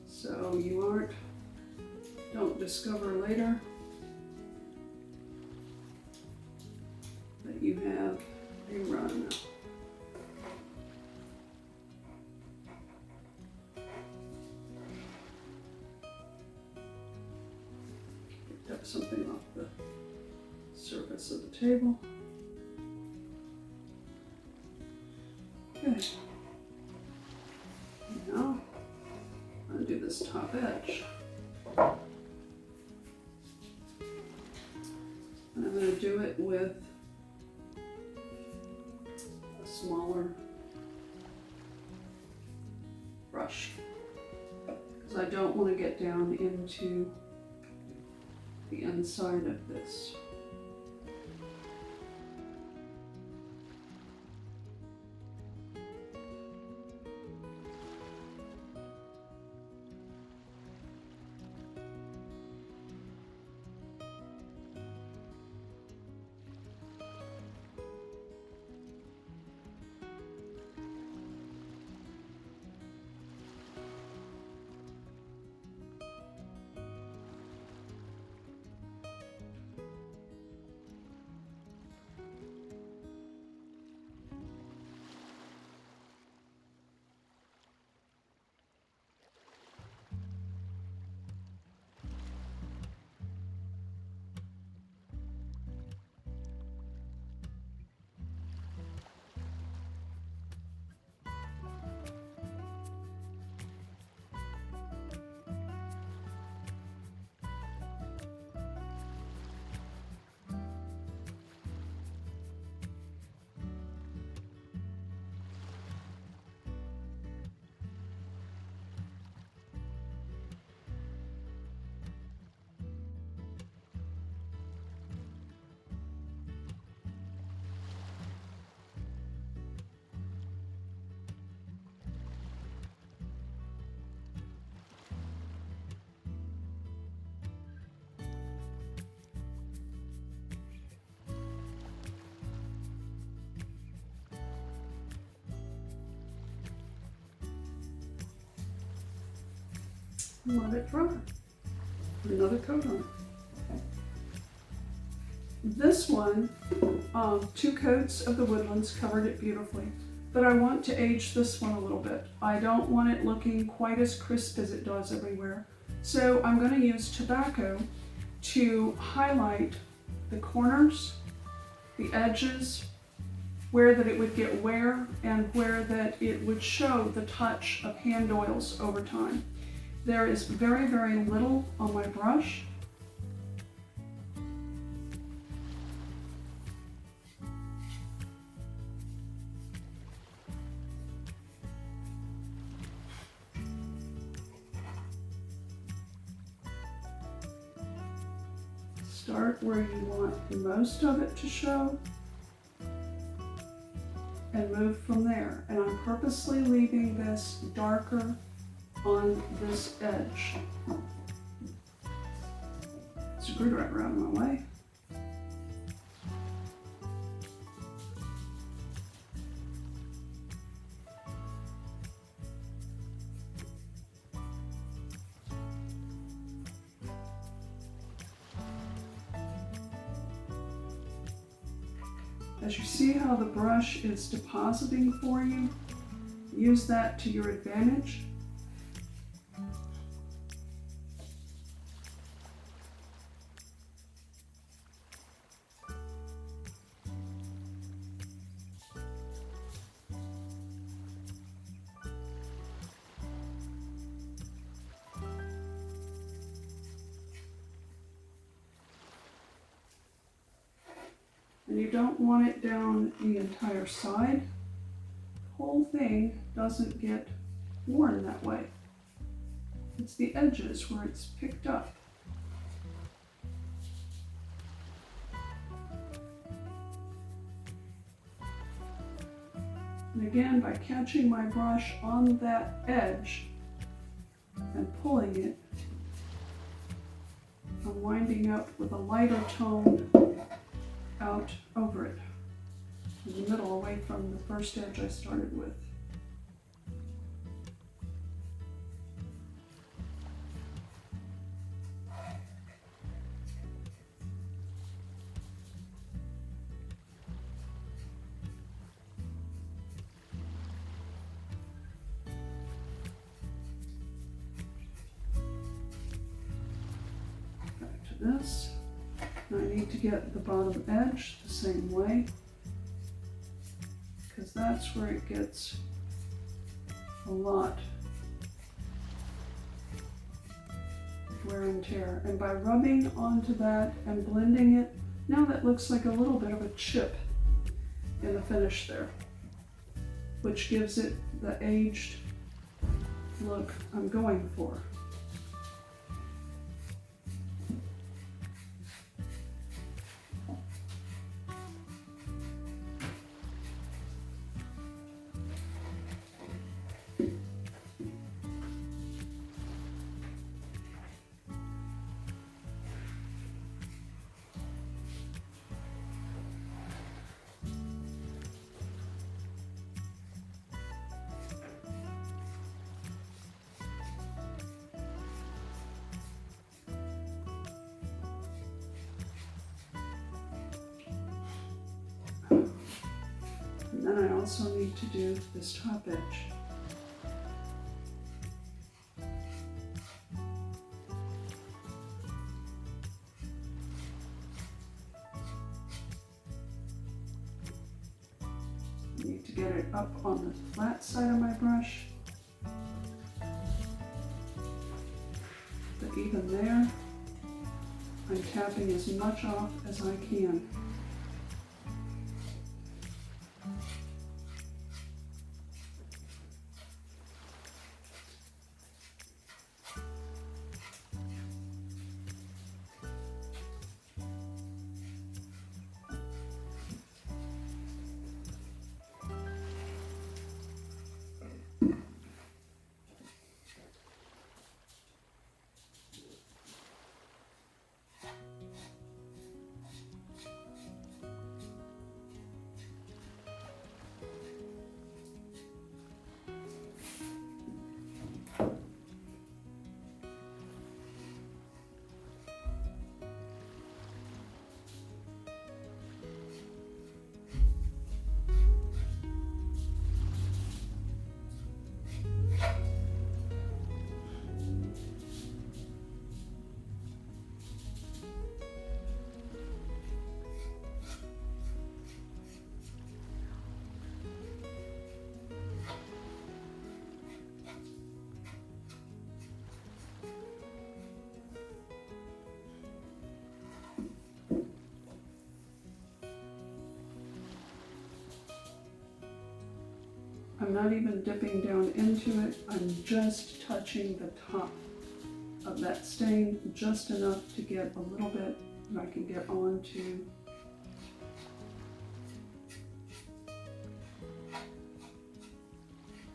so you don't discover later that you have a run. Picked up something off the surface of the table. Okay. Now, I'm going to do this top edge. And I'm going to do it with a smaller brush, because I don't want to get down into the inside of this. and let it dry. Put another coat on it. This one, 2 coats of the Woodlands covered it beautifully, but I want to age this one a little bit. I don't want it looking quite as crisp as it does everywhere. So I'm going to use tobacco to highlight the corners, the edges, where that it would get wear and where that it would show the touch of hand oils over time. There is very, very little on my brush. Start where you want most of it to show and move from there. And I'm purposely leaving this darker on this edge. Screwdriver out of my way. As you see how the brush is depositing for you, use that to your advantage. And you don't want it down the entire side. The whole thing doesn't get worn that way. It's the edges where it's picked up. And again, by catching my brush on that edge and pulling it, I'm winding up with a lighter tone out over it, in the middle, away from the first edge I started with. Back to this. I need to get the bottom edge the same way, because that's where it gets a lot wear and tear. And by rubbing onto that and blending it, now that looks like a little bit of a chip in the finish there, which gives it the aged look I'm going for. And then I also need to do this top edge. I need to get it up on the flat side of my brush. But even there, I'm tapping as much off as I can. I'm not even dipping down into it. I'm just touching the top of that stain just enough to get a little bit that I can get onto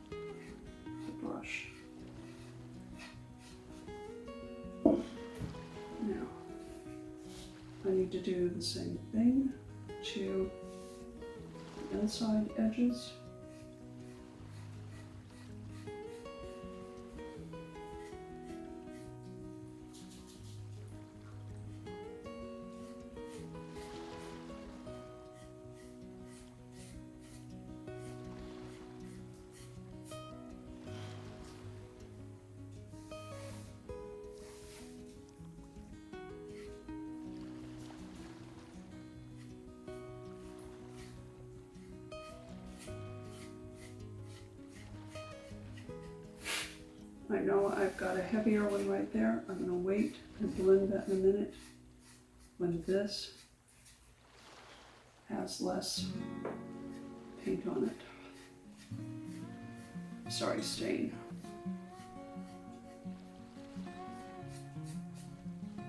the brush. Now, I need to do the same thing to the inside edges. I know I've got a heavier one right there. I'm going to wait and blend that in a minute when this has less paint on it. Sorry, stain.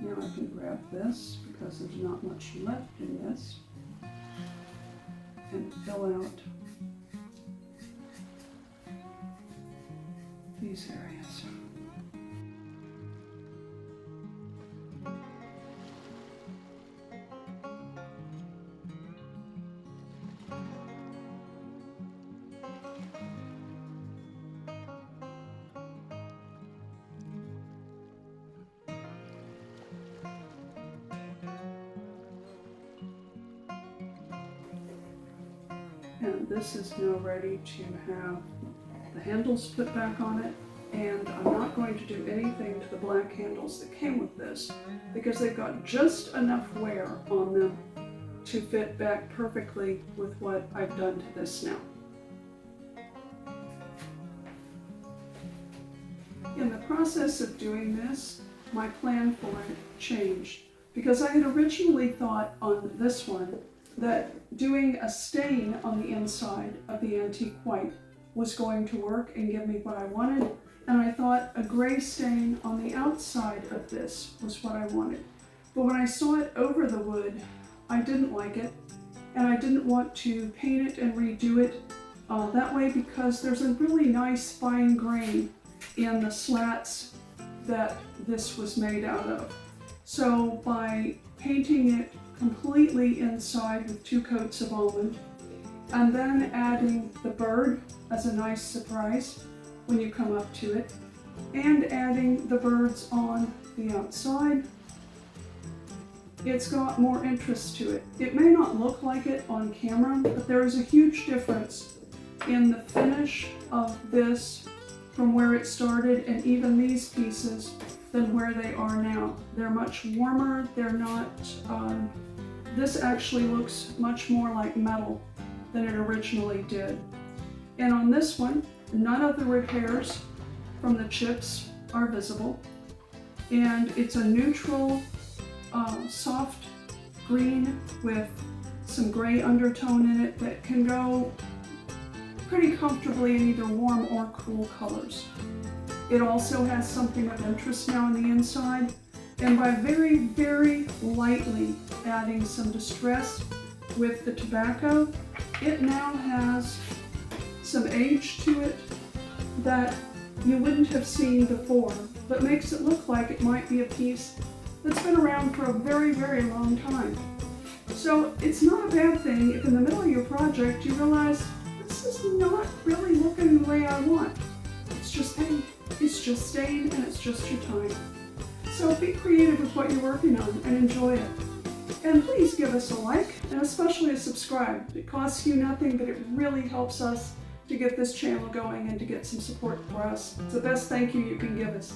Now I can grab this because there's not much left in this and fill out these areas. And this is now ready to have the handles put back on it, and I'm not going to do anything to the black handles that came with this because they've got just enough wear on them to fit back perfectly with what I've done to this now. In the process of doing this, my plan for it changed because I had originally thought on this one that doing a stain on the inside of the antique white was going to work and give me what I wanted, and I thought a gray stain on the outside of this was what I wanted. But when I saw it over the wood, I didn't like it, and I didn't want to paint it and redo it that way because there's a really nice fine grain in the slats that this was made out of. So by painting it completely inside with 2 coats of almond, and then adding the bird as a nice surprise when you come up to it, and adding the birds on the outside, it's got more interest to it. It may not look like it on camera, but there is a huge difference in the finish of this from where it started, and even these pieces, than where they are now. They're much warmer, they're not, this actually looks much more like metal than it originally did. And on this one, none of the repairs from the chips are visible. And it's a neutral, soft green with some gray undertone in it that can go pretty comfortably in either warm or cool colors. It also has something of interest now on the inside, and by very, very lightly adding some distress with the tobacco, it now has some age to it that you wouldn't have seen before, but makes it look like it might be a piece that's been around for a very, very long time. So it's not a bad thing if in the middle of your project you realize this is not really looking the way I want. It's just paint, it's just stain, and it's just your time. So be creative with what you're working on and enjoy it. And please give us a like, and especially a subscribe. It costs you nothing, but it really helps us to get this channel going and to get some support for us. It's the best thank you you can give us.